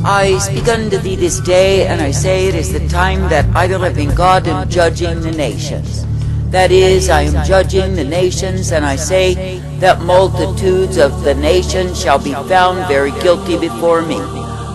I speak unto thee this day, and I say it is the time that I, the living God, am judging the nations. That is, I am judging the nations, and I say that multitudes of the nations shall be found very guilty before me.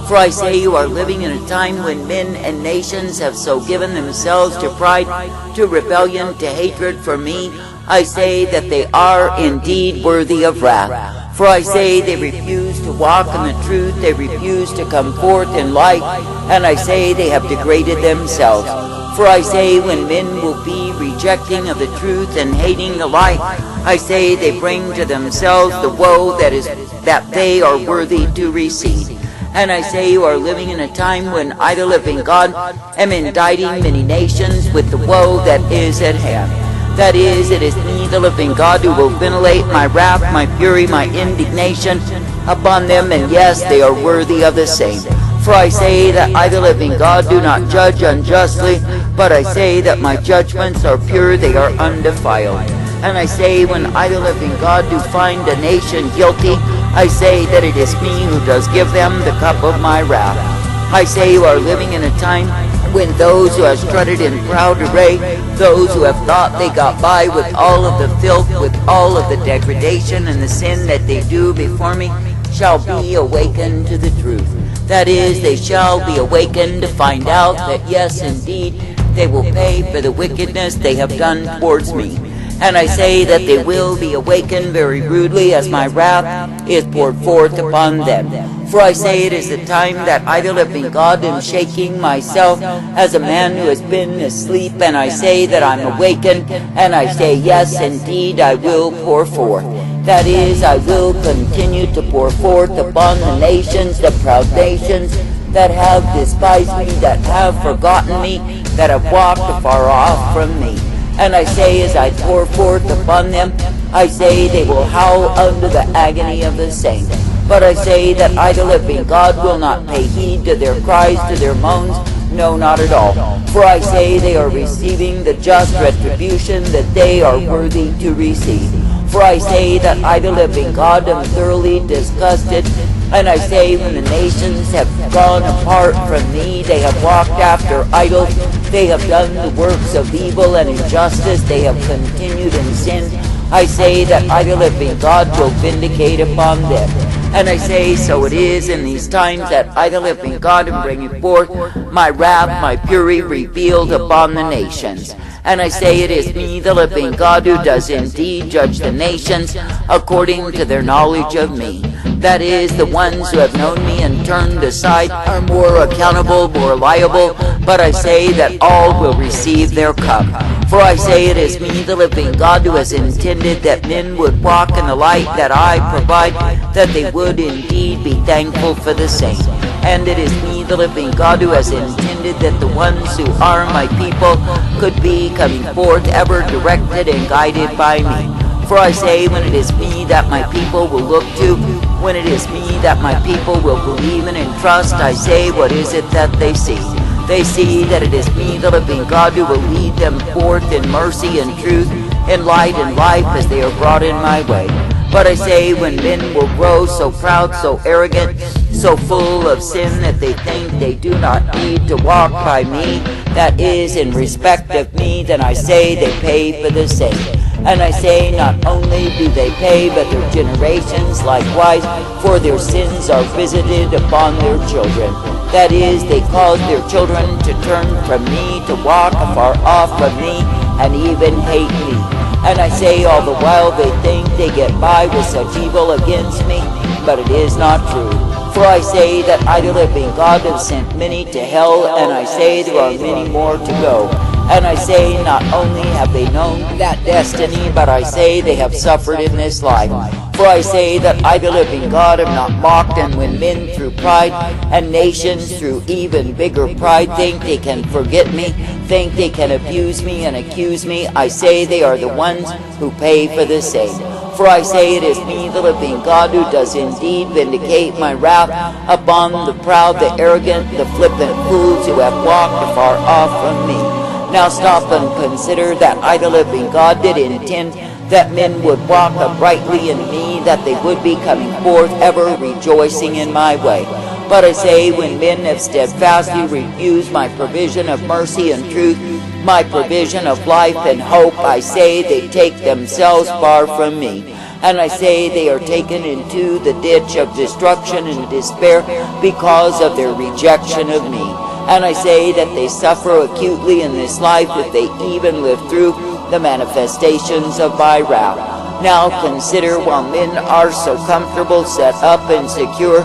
For I say you are living in a time when men and nations have so given themselves to pride, to rebellion, to hatred for me. I say that they are indeed worthy of wrath. For I say they refuse to walk in the truth, they refuse to come forth in light, and I say they have degraded themselves. For I say when men will be rejecting of the truth and hating the light, I say they bring to themselves the woe that they are worthy to receive. And I say you are living in a time when I, the living God, am indicting many nations with the woe that is at hand. That is, it is me, the living God, who will ventilate my wrath, my fury, my indignation upon them, and yes, they are worthy of the same. For I say that I, the living God, do not judge unjustly, but I say that my judgments are pure, they are undefiled. And I say when I, the living God, do find a nation guilty, I say that it is me who does give them the cup of my wrath. I say you are living in a time when those who have strutted in proud array, those who have thought they got by with all of the filth, with all of the degradation and the sin that they do before me, shall be awakened to the truth. That is, they shall be awakened to find out that yes, indeed, they will pay for the wickedness they have done towards me. And I say that they will be awakened very rudely as my wrath is poured forth upon them. For I say it is the time that I, the living God, am shaking myself as a man who has been asleep, and I say that I'm awakened, and I say, yes, indeed, I will pour forth. That is, I will continue to pour forth upon the nations, the proud nations, that have despised me, that have forgotten me, that have walked afar off from me. And I say, as I pour forth upon them, I say they will howl under the agony of the saints. But I say that I, the living God, will not pay heed to their cries, to their moans, no, not at all. For I say they are receiving the just retribution that they are worthy to receive. For I say that I, the living God, am thoroughly disgusted. And I say when the nations have gone apart from me, they have walked after idols, they have done the works of evil and injustice, they have continued in sin, I say that I, the living God, will vindicate upon them. And I say, so it is in these times that I, the living God, am bringing forth my wrath, my fury revealed upon the nations. And I say it is me, the living God, who does indeed judge the nations according to their knowledge of me. That is, the ones who have known me and turned aside are more accountable, more liable, but I say that all will receive their cup. For I say it is me, the living God, who has intended that men would walk in the light that I provide, that they would indeed be thankful for the same. And it is me, the living God, who has intended that the ones who are my people could be coming forth ever directed and guided by me. For I say when it is me that my people will look to, when it is me that my people will believe in and trust, I say, what is it that they see? They see that it is me, the living God, who will lead them forth in mercy and truth, in light and life as they are brought in my way. But I say when men will grow so proud, so arrogant, so full of sin that they think they do not need to walk by me, that is in respect of me, then I say they pay for the same. And I say not only do they pay, but their generations likewise, for their sins are visited upon their children. That is, they cause their children to turn from me, to walk afar off from me, and even hate me. And I say all the while they think they get by with such evil against me, but it is not true. For I say that I, the living God, have sent many to hell, and I say there are many more to go. And I say not only have they known that destiny, but I say they have suffered in this life. For I say that I, the living God, have not mocked, and when men through pride and nations through even bigger pride think they can forget me, think they can abuse me and accuse me, I say they are the ones who pay for the same. For I say it is me, the living God, who does indeed vindicate my wrath upon the proud, the arrogant, the flippant fools who have walked afar off from me. Now stop and consider that I, the living God, did intend that men would walk uprightly in me, that they would be coming forth ever rejoicing in my way. But I say, when men have steadfastly refused my provision of mercy and truth, my provision of life and hope, I say they take themselves far from me. And I say they are taken into the ditch of destruction and despair because of their rejection of me. And I say that they suffer acutely in this life if they even live through the manifestations of my wrath. Now consider, while men are so comfortable, set up and secure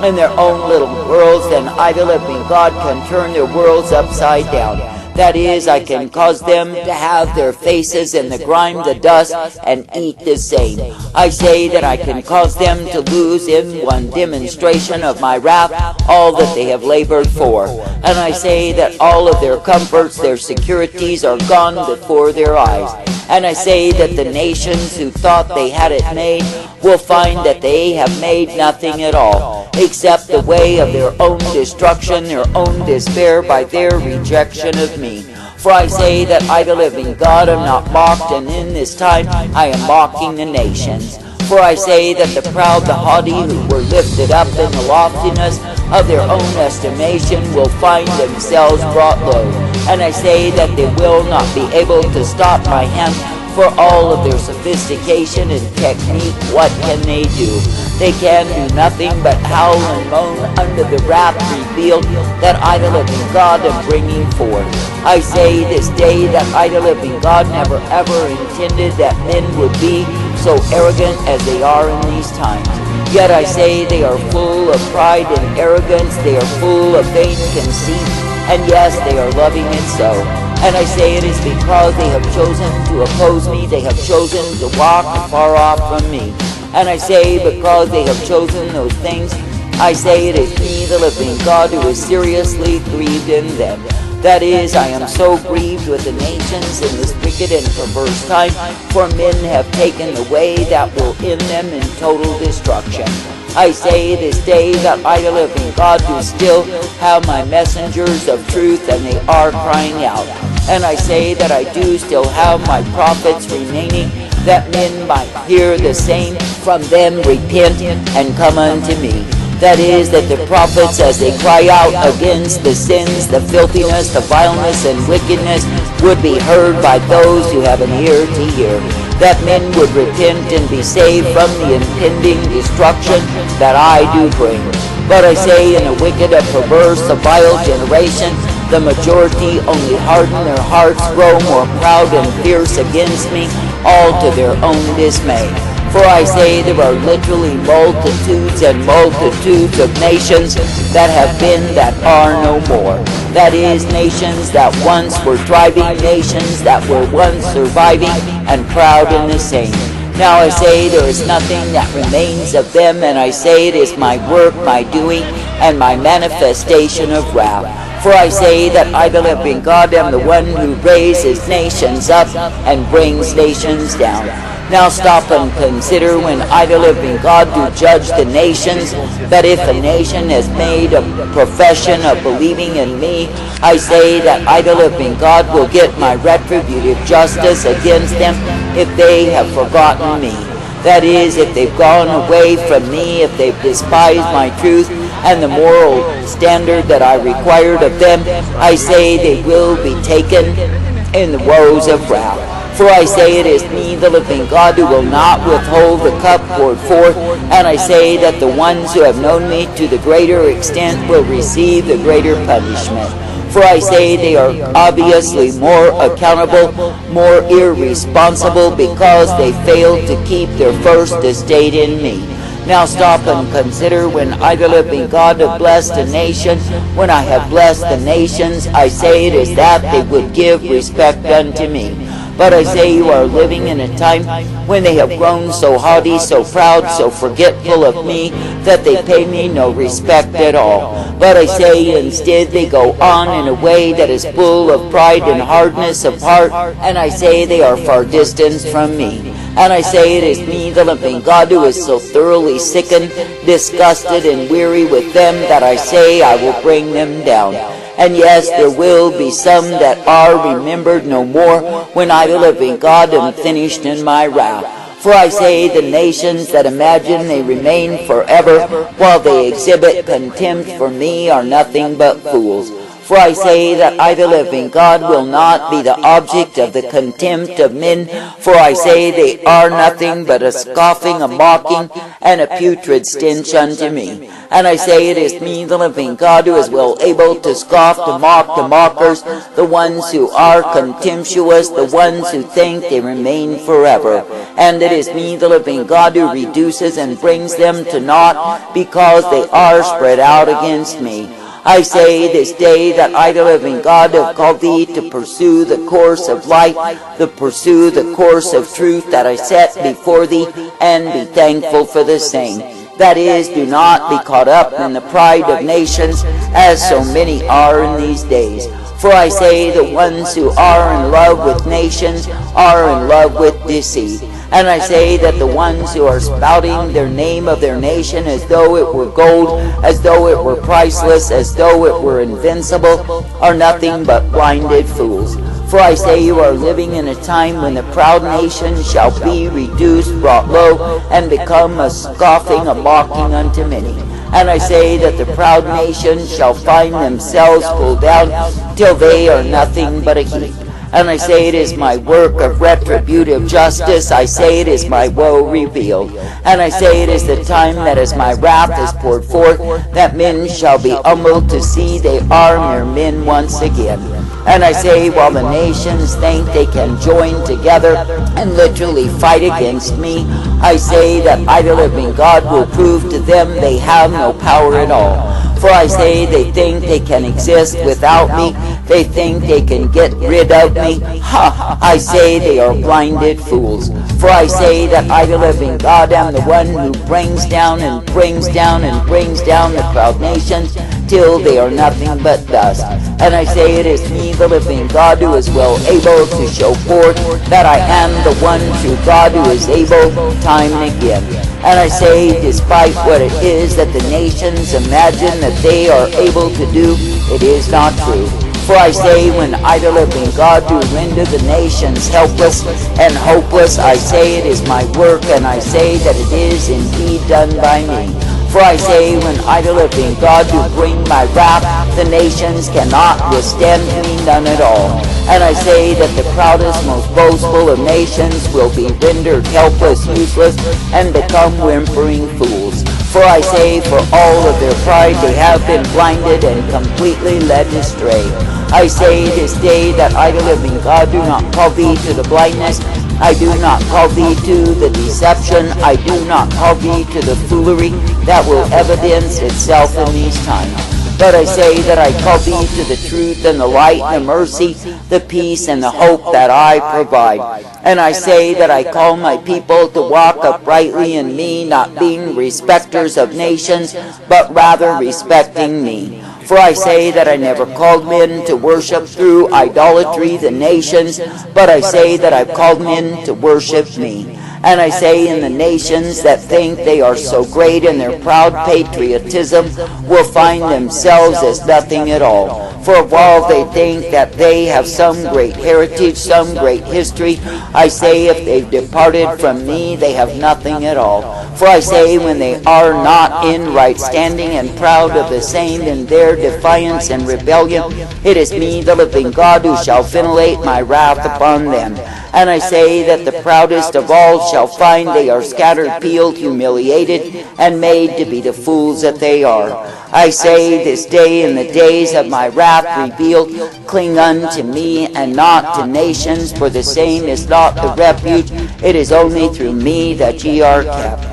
in their own little worlds, then I, the living God, can turn their worlds upside down. That is, I can cause them to have their faces in the grime, the dust, and eat the same. I say that I can cause them to lose in one demonstration of my wrath all that they have labored for. And I say that all of their comforts, their securities are gone before their eyes. And I say that the nations who thought they had it made will find that they have made nothing at all, except the way of their own destruction, their own despair by their rejection of me. For I say that I, the living God, am not mocked, and in this time I am mocking the nations. For I say that the proud, the haughty, who were lifted up in the loftiness of their own estimation, will find themselves brought low. And I say that they will not be able to stop my hand. For all of their sophistication and technique, what can they do? They can do nothing but howl and moan under the wrath revealed that I, the living God, am bringing forth. I say this day that I, the living God, never ever intended that men would be so arrogant as they are in these times. Yet I say they are full of pride and arrogance, they are full of vain conceit, and yes, they are loving it so. And I say it is because they have chosen to oppose me, they have chosen to walk far off from me. And I say because they have chosen those things, I say it is me, the living God, who is seriously grieved in them. That is, I am so grieved with the nations in this wicked and perverse time, for men have taken the way that will end them in total destruction. I say this day that I, the living God, do still have my messengers of truth, and they are crying out. And I say that I do still have my prophets remaining, that men might hear the same from them, repent, and come unto me. That is, that the prophets, as they cry out against the sins, the filthiness, the vileness, and wickedness, would be heard by those who have an ear to hear. That men would repent and be saved from the impending destruction that I do bring. But I say, in a wicked, a perverse, a vile generation, the majority only harden their hearts, grow more proud and fierce against me, all to their own dismay. For I say there are literally multitudes and multitudes of nations that have been, that are no more. That is, nations that once were thriving, nations that were once surviving and proud in the same. Now I say there is nothing that remains of them, and I say it is my work, my doing, and my manifestation of wrath. For I say that I, the living God, am the one who raises nations up and brings nations down. Now stop and consider, when I, the living God, do judge the nations, that if a nation has made a profession of believing in me, I say that I, the living God, will get my retributive justice against them if they have forgotten me. That is, if they've gone away from me, if they've despised my truth and the moral standard that I required of them, I say they will be taken in the woes of wrath. For I say it is me, the living God, who will not withhold the cup poured forth, and I say that the ones who have known me to the greater extent will receive the greater punishment. For I say they are obviously more accountable, more irresponsible, because they failed to keep their first estate in me. Now stop and consider, when I, the living God, have blessed a nation, when I have blessed the nations, I say it is that they would give respect unto me. But I say you are living in a time when they have grown so haughty, so proud, so forgetful of me, that they pay me no respect at all. But I say instead they go on in a way that is full of pride and hardness of heart, and I say they are far distanced from me. And I say it is me, the living God, who is so thoroughly sickened, disgusted, and weary with them, that I say I will bring them down. And yes, there will be some that are remembered no more, when I, the living God, am finished in my wrath. For I say the nations that imagine they remain forever while they exhibit contempt for me are nothing but fools. For I say that I, the living God, will not be the object of the contempt of men. For I say they are nothing but a scoffing, a mocking, and a putrid stench unto me. And I say it is me, the living God, who is well able to scoff, to mock the mockers, the ones who are contemptuous, the ones who think they remain forever. And it is me, the living God, who reduces and brings them to naught, because they are spread out against me. I say this day that I, the living God, have called thee to pursue the course of life, to pursue the course of truth that I set before thee, and be thankful for the same. That is, do not be caught up in the pride of nations, as so many are in these days. For I say the ones who are in love with nations are in love with deceit. And I say that the ones who are spouting their name of their nation as though it were gold, as though it were priceless, as though it were invincible, are nothing but blinded fools. For I say you are living in a time when the proud nation shall be reduced, brought low, and become a scoffing, a mocking unto many. And I say that the proud nation shall find themselves pulled down till they are nothing but a heap. And I say it is my work of retributive justice. I say it is my woe revealed. And I say it is the time that as my wrath is poured forth, that men shall be humbled to see they are mere men once again. And I say while the nations think they can join together and literally fight against me, I say that I, the living God, will prove to them they have no power at all. For I say they think they can exist without me. They think they can get rid of me. Ha! I say they are blinded fools. For I say that I, the living God, am the one who brings down and brings down and brings down the proud nations till they are nothing but dust. And I say it is me, the living God, who is well able to show forth that I am the one true God who is able time and again. And I say, despite what it is that the nations imagine that they are able to do, it is not true. For I say, when I, the living God, do render the nations helpless and hopeless, I say it is my work, and I say that it is indeed done by me. For I say, when I, the living God, do bring my wrath, the nations cannot withstand me, none at all. And I say that the proudest, most boastful of nations will be rendered helpless, useless, and become whimpering fools. For I say, for all of their pride they have been blinded and completely led astray. I say this day that I, the living God, do not call thee to the blindness. I do not call thee to the deception. I do not call thee to the foolery that will evidence itself in these times. But I say that I call thee to the truth and the light and the mercy, the peace and the hope that I provide. And I say that I call my people to walk uprightly in me, not being respecters of nations, but rather respecting me. For I say that I never called men to worship through idolatry the nations, but I say that I've called men to worship me. And I say in the nations that think they are so great in their proud patriotism will find themselves as nothing at all. For while they think that they have some great heritage, some great history, I say if they've departed from me, they have nothing at all. For I say when they are not in right standing and proud of the same in their defiance and rebellion, it is me, the living God, who shall ventilate my wrath upon them. And I say that the proudest of all shall find they are scattered, peeled, humiliated, and made to be the fools that they are. I say this day in the days of my wrath revealed, cling unto me and not to nations, for the same is not the refuge, it is only through me that ye are kept.